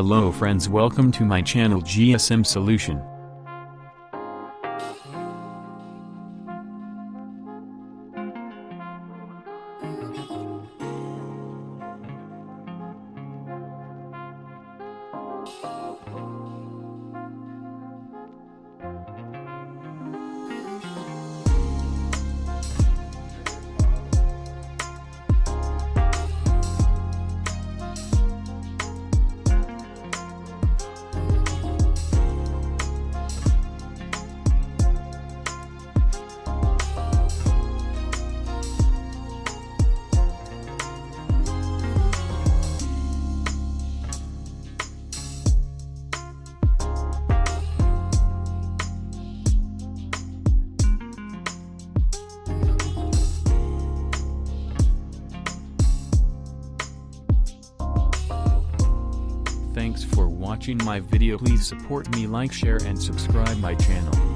Hello friends, welcome to my channel GSM Solution. Thanks for watching my video. Please support me, like, share and subscribe my channel.